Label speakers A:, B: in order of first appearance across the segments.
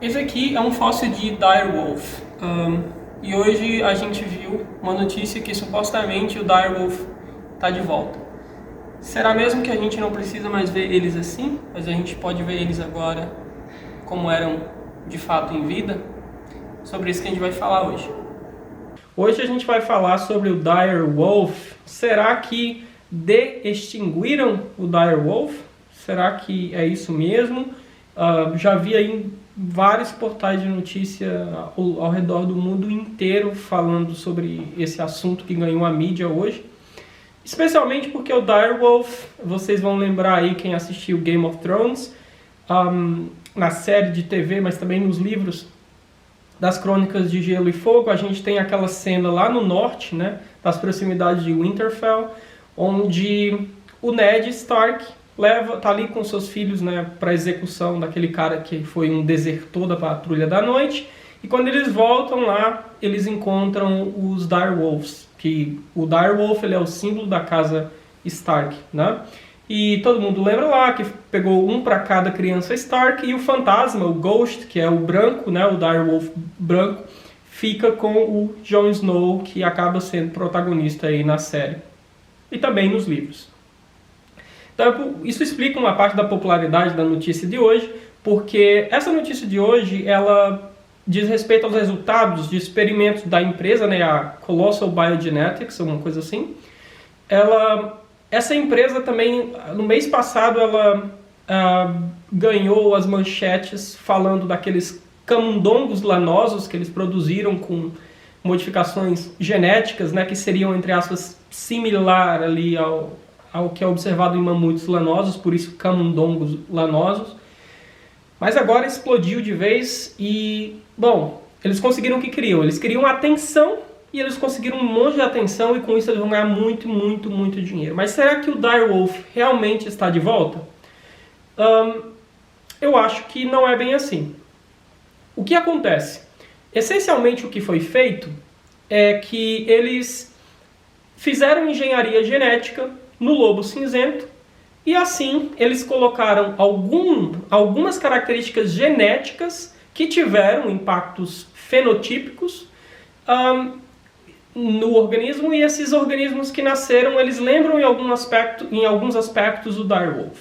A: Esse aqui é um fóssil de direwolf. E hoje a gente viu uma notícia que supostamente o direwolf está de volta. Será mesmo que a gente não precisa mais ver eles assim? Mas a gente pode ver eles agora como eram de fato em vida? Sobre isso que a gente vai falar hoje. Hoje a gente vai falar sobre o direwolf. Será que de-extinguiram o direwolf? Será que é isso mesmo? Já vi aí vários portais de notícia ao redor do mundo inteiro falando sobre esse assunto que ganhou a mídia hoje. Especialmente porque o direwolf, vocês vão lembrar aí quem assistiu Game of Thrones, na série de TV, mas também nos livros das Crônicas de Gelo e Fogo, a gente tem aquela cena lá no norte, né, das proximidades de Winterfell, onde o Ned Stark tá ali com seus filhos, né, para execução daquele cara que foi um desertor da Patrulha da Noite. E quando eles voltam lá, eles encontram os direwolves, que o direwolf ele é o símbolo da casa Stark, né? E todo mundo lembra lá que pegou um para cada criança Stark, e o fantasma, o Ghost, que é o branco, né, o direwolf branco, fica com o Jon Snow, que acaba sendo protagonista aí na série e também nos livros. Então, isso explica uma parte da popularidade da notícia de hoje, porque essa notícia de hoje, ela diz respeito aos resultados de experimentos da empresa, né, a Colossal Biogenetics, uma coisa assim. Essa empresa também, no mês passado, ela ganhou as manchetes falando daqueles camundongos lanosos que eles produziram com modificações genéticas, né, que seriam, entre aspas, similar ali ao que é observado em mamutes lanosos, por isso camundongos lanosos. Mas agora explodiu de vez e, bom, eles conseguiram o que queriam. Eles queriam atenção e eles conseguiram um monte de atenção e com isso eles vão ganhar muito, muito, muito dinheiro. Mas será que o direwolf realmente está de volta? Eu acho que não é bem assim. O que acontece? Essencialmente o que foi feito é que eles fizeram engenharia genética no lobo cinzento, e assim eles colocaram algumas características genéticas que tiveram impactos fenotípicos no organismo, e esses organismos que nasceram, eles lembram em alguns aspectos o direwolf.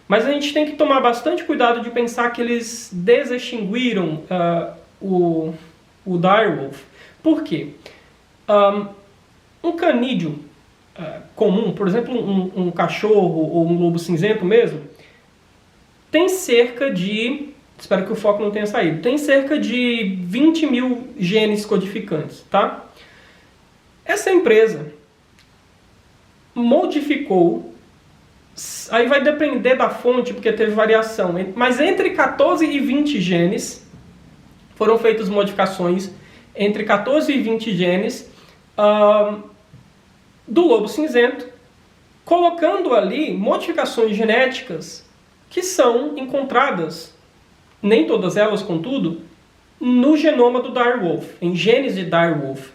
A: Mas a gente tem que tomar bastante cuidado de pensar que eles desextinguiram o direwolf. Por quê? Um canídeo comum, por exemplo, um cachorro ou um lobo cinzento mesmo, tem cerca de, espero que o foco não tenha saído, tem cerca de 20 mil genes codificantes, tá? Essa empresa modificou, aí vai depender da fonte, porque teve variação, mas entre 14 e 20 genes, foram feitas modificações entre 14 e 20 genes do lobo cinzento, colocando ali modificações genéticas que são encontradas, nem todas elas, contudo, no genoma do direwolf, em genes de direwolf,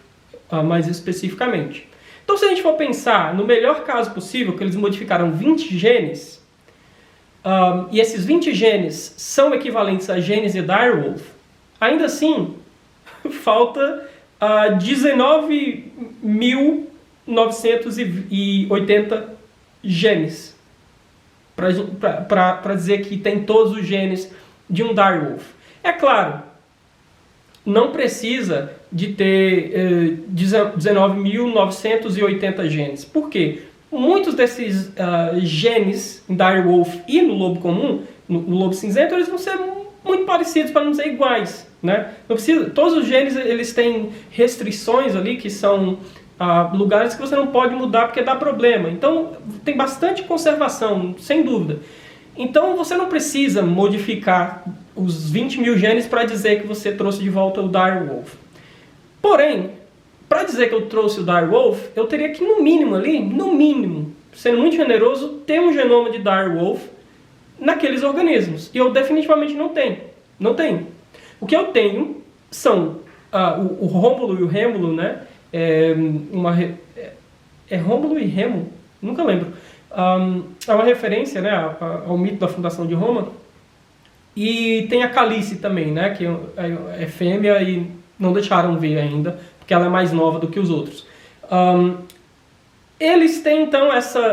A: mais especificamente. Então, se a gente for pensar no melhor caso possível, que eles modificaram 20 genes, e esses 20 genes são equivalentes a genes de direwolf, ainda assim, falta 19.980 genes para dizer que tem todos os genes de um direwolf. É claro, não precisa de ter 19.980 genes. Por quê? Muitos desses genes em direwolf e no lobo comum, no lobo cinzento, eles vão ser muito parecidos, para não dizer iguais, né? Não precisa, todos os genes eles têm restrições ali que são lugares que você não pode mudar porque dá problema. Então tem bastante conservação, sem dúvida. Então você não precisa modificar os 20 mil genes para dizer que você trouxe de volta o direwolf. Porém, para dizer que eu trouxe o direwolf, eu teria que no mínimo, sendo muito generoso, ter um genoma de direwolf naqueles organismos. E eu definitivamente não tenho. Não tenho. O que eu tenho são o Rômulo e o Rêmulo, né? É Rômulo e Remo? Nunca lembro. É uma referência, né, ao mito da fundação de Roma. E tem a Calice também, né, que é fêmea e não deixaram ver ainda, porque ela é mais nova do que os outros. Eles têm, então,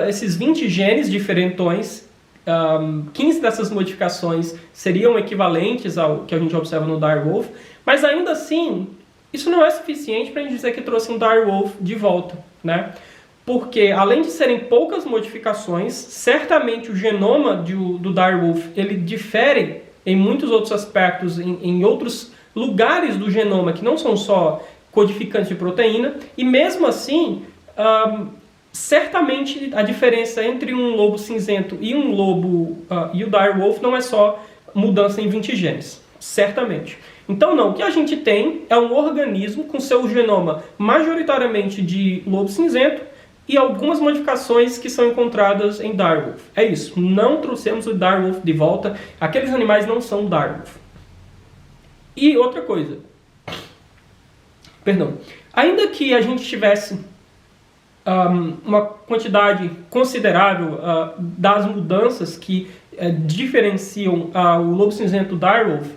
A: esses 20 genes diferentões. 15 dessas modificações seriam equivalentes ao que a gente observa no direwolf, mas ainda assim, isso não é suficiente para a gente dizer que trouxe um direwolf de volta, né? Porque, além de serem poucas modificações, certamente o genoma do direwolf ele difere em muitos outros aspectos, em outros lugares do genoma, que não são só codificantes de proteína, e mesmo assim, certamente a diferença entre um lobo cinzento e um lobo e o direwolf não é só mudança em 20 genes, certamente. Então não, o que a gente tem é um organismo com seu genoma majoritariamente de lobo cinzento e algumas modificações que são encontradas em direwolf. É isso, não trouxemos o direwolf de volta, aqueles animais não são direwolf. E outra coisa, ainda que a gente tivesse uma quantidade considerável das mudanças que diferenciam o lobo cinzento do direwolf,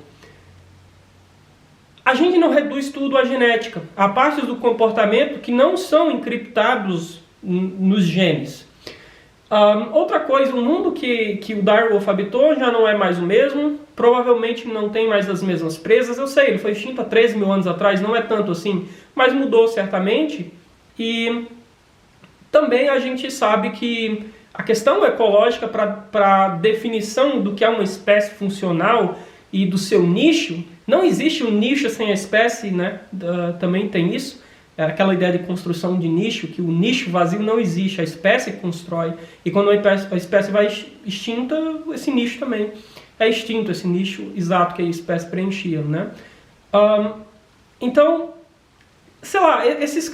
A: a gente não reduz tudo à genética. Há partes do comportamento que não são encriptados nos genes. Outra coisa, o mundo que o direwolf habitou já não é mais o mesmo, provavelmente não tem mais as mesmas presas. Eu sei, ele foi extinto há 13 mil anos atrás, não é tanto assim, mas mudou certamente. E também a gente sabe que a questão ecológica para a definição do que é uma espécie funcional e do seu nicho, não existe um nicho sem a espécie, né? Também tem isso, aquela ideia de construção de nicho, que o nicho vazio não existe, a espécie constrói, e quando a espécie vai extinta, esse nicho também é extinto, esse nicho exato que a espécie preenchia, né? Então, sei lá, esses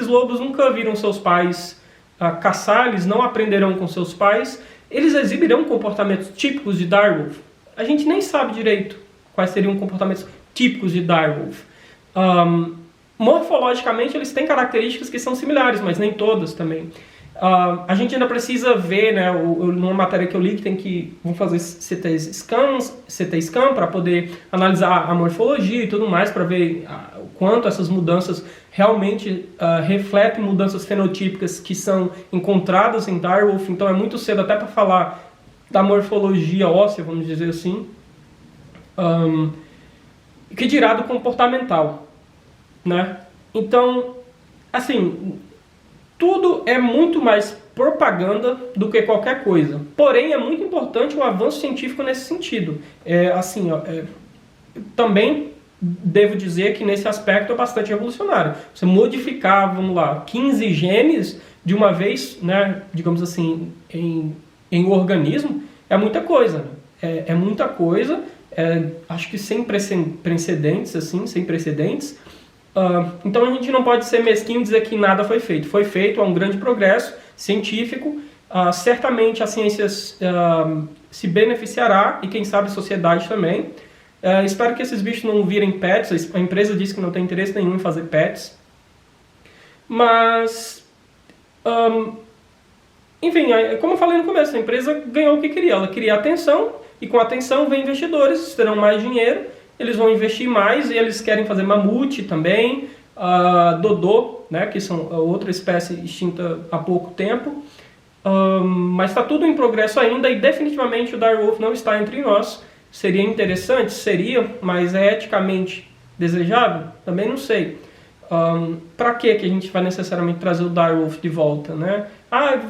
A: lobos nunca viram seus pais caçar, eles não aprenderão com seus pais, eles exibirão comportamentos típicos de direwolf. A gente nem sabe direito quais seriam comportamentos típicos de direwolf. Morfologicamente, eles têm características que são similares, mas nem todas também. A gente ainda precisa ver, né, numa matéria que eu li, vão fazer CT scan para poder analisar a morfologia e tudo mais, para ver o quanto essas mudanças realmente refletem mudanças fenotípicas que são encontradas em direwolf. Então é muito cedo até para falar da morfologia óssea, vamos dizer assim, que dirá do comportamental, né? Então, assim, tudo é muito mais propaganda do que qualquer coisa. Porém, é muito importante o avanço científico nesse sentido. Também devo dizer que nesse aspecto é bastante revolucionário. Você modificar, 15 genes de uma vez, né, digamos assim, em um organismo, é muita coisa. Né? É muita coisa, acho que sem precedentes, assim, sem precedentes. Então a gente não pode ser mesquinho e dizer que nada foi feito. Foi feito, há um grande progresso científico. Certamente a ciência se beneficiará e quem sabe a sociedade também. Espero que esses bichos não virem pets. A empresa disse que não tem interesse nenhum em fazer pets. Mas, enfim, como eu falei no começo, a empresa ganhou o que queria. Ela queria atenção e com atenção vem investidores, terão mais dinheiro. Eles vão investir mais e eles querem fazer mamute também, dodô, né, que são outra espécie extinta há pouco tempo. Mas está tudo em progresso ainda e definitivamente o direwolf não está entre nós. Seria interessante? Seria, mas é eticamente desejável? Também não sei. Para que a gente vai necessariamente trazer o direwolf de volta, né?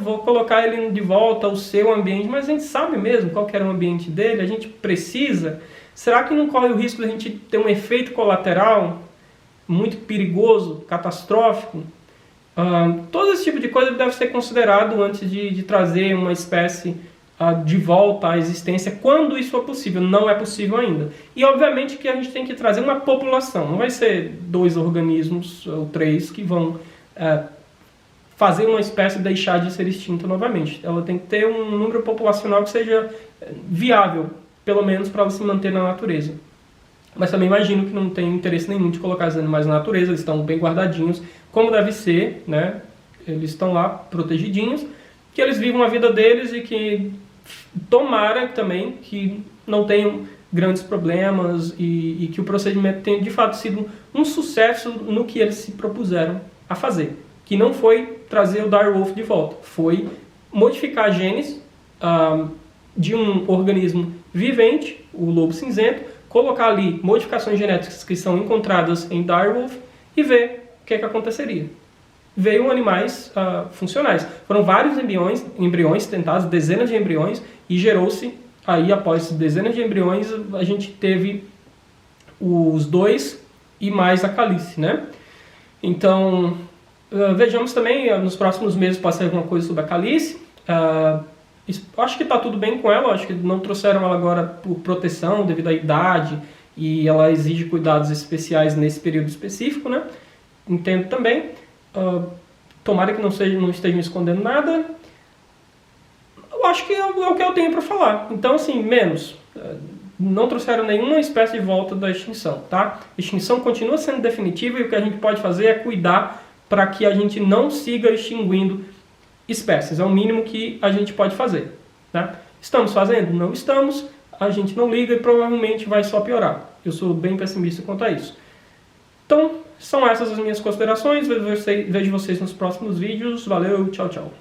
A: Vou colocar ele de volta ao seu ambiente, mas a gente sabe mesmo qual que era o ambiente dele, a gente precisa. Será que não corre o risco de a gente ter um efeito colateral muito perigoso, catastrófico? Todo esse tipo de coisa deve ser considerado antes de trazer uma espécie de volta à existência, quando isso é possível. Não é possível ainda. E obviamente que a gente tem que trazer uma população. Não vai ser 2 organismos ou 3 que vão fazer uma espécie deixar de ser extinta novamente. Ela tem que ter um número populacional que seja viável, pelo menos para ela se manter na natureza. Mas também imagino que não tem interesse nenhum de colocar os animais na natureza, eles estão bem guardadinhos, como deve ser, né? Eles estão lá protegidinhos, que eles vivam a vida deles e que tomara também que não tenham grandes problemas e que o procedimento tenha de fato sido um sucesso no que eles se propuseram a fazer. Que não foi trazer o direwolf de volta, foi modificar genes de um organismo vivente, o lobo cinzento, colocar ali modificações genéticas que são encontradas em direwolf e ver o que aconteceria. Veio animais funcionais. Foram vários embriões tentados, dezenas de embriões, e gerou-se, aí após dezenas de embriões, a gente teve os 2 e mais a calice, né? Então, vejamos também, nos próximos meses pode ser alguma coisa sobre a calice. Acho que está tudo bem com ela, acho que não trouxeram ela agora por proteção devido à idade, e ela exige cuidados especiais nesse período específico, né? Entendo também. Tomara que não esteja me escondendo nada. Eu acho que é o que eu tenho para falar. Então, assim, menos. Não trouxeram nenhuma espécie de volta da extinção, tá? A extinção continua sendo definitiva e o que a gente pode fazer é cuidar para que a gente não siga extinguindo espécies. É o mínimo que a gente pode fazer, né? Estamos fazendo? Não estamos. A gente não liga e provavelmente vai só piorar. Eu sou bem pessimista quanto a isso. Então, são essas as minhas considerações. Vejo vocês nos próximos vídeos. Valeu, tchau, tchau.